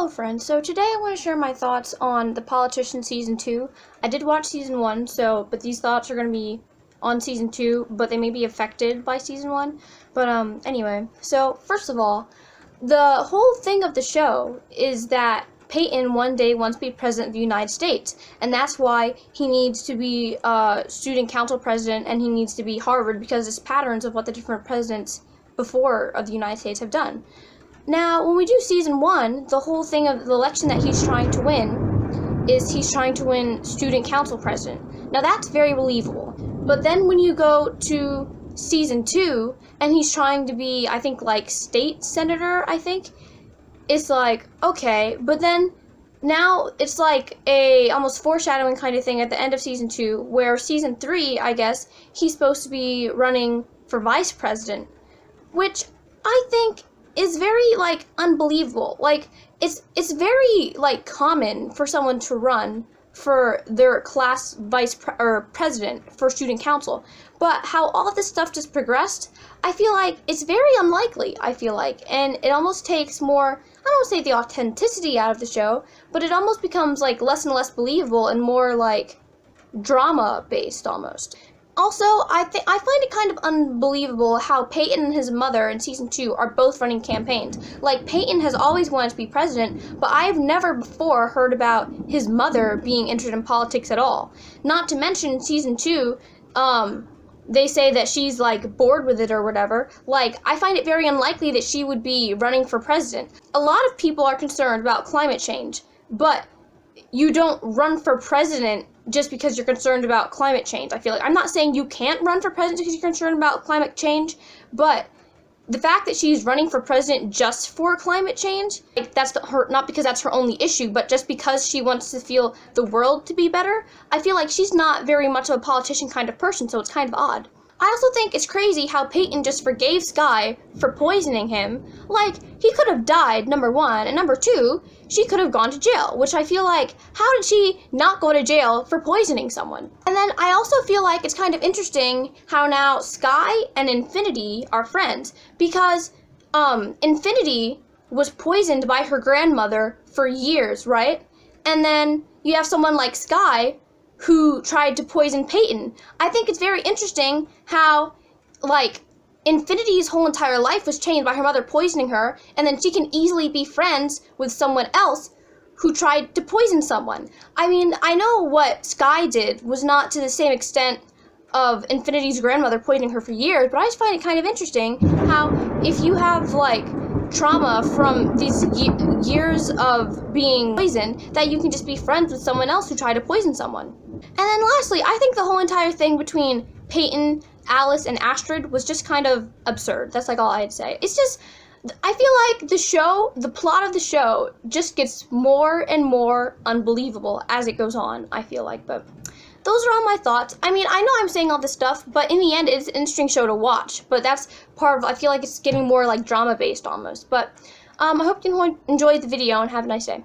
Hello friends, so today I want to share my thoughts on The Politician Season 2. I did watch Season 1, but these thoughts are going to be on Season 2, but they may be affected by Season 1. But anyway, so first of all, the whole thing of the show is that Peyton one day wants to be president of the United States, and that's why he needs to be student council president and he needs to be Harvard, because it's patterns of what the different presidents before of the United States have done. Now, when we do Season 1, the whole thing of the election that he's trying to win is he's trying to win student council president. Now, that's very believable. But then when you go to Season 2, and he's trying to be, I think, like, state senator, I think, it's like, okay, but then now it's like a almost foreshadowing kind of thing at the end of Season 2, where Season 3, I guess, he's supposed to be running for vice president, which I think is very, like, unbelievable. Like, it's very, like, common for someone to run for their class president for student council. But how all of this stuff just progressed, I feel like it's very unlikely, and it almost takes more, I don't want to say the authenticity out of the show, but it almost becomes, like, less and less believable and more, like, drama-based almost. Also, I find it kind of unbelievable how Peyton and his mother in Season 2 are both running campaigns. Like, Peyton has always wanted to be president, but I've never before heard about his mother being interested in politics at all. Not to mention, in Season 2, they say that she's, like, bored with it or whatever. Like, I find it very unlikely that she would be running for president. A lot of people are concerned about climate change, but you don't run for president just because you're concerned about climate change. I feel like I'm not saying you can't run for president because you're concerned about climate change, but the fact that she's running for president just for climate change, like, that's not because that's her only issue, but just because she wants to feel the world to be better, I feel like she's not very much of a politician kind of person, so it's kind of odd. I also think it's crazy how Peyton just forgave Sky for poisoning him. Like, he could have died, number one, and number two, she could have gone to jail, which I feel like, how did she not go to jail for poisoning someone? And then I also feel like it's kind of interesting how now Sky and Infinity are friends, because Infinity was poisoned by her grandmother for years, right? And then you have someone like Sky who tried to poison Peyton. I think it's very interesting how, like, Infinity's whole entire life was changed by her mother poisoning her, and then she can easily be friends with someone else who tried to poison someone. I mean, I know what Sky did was not to the same extent of Infinity's grandmother poisoning her for years, but I just find it kind of interesting how if you have, like, trauma from these years of being poisoned, that you can just be friends with someone else who tried to poison someone. And then lastly, I think the whole entire thing between Peyton, Alice, and Astrid was just kind of absurd. That's, like, all I'd say. It's just, I feel like the plot of the show just gets more and more unbelievable as it goes on, I feel like. But those are all my thoughts. I mean, I know I'm saying all this stuff, but in the end, it's an interesting show to watch. But that's part of, I feel like it's getting more, like, drama-based almost. But I hope you enjoyed the video and have a nice day.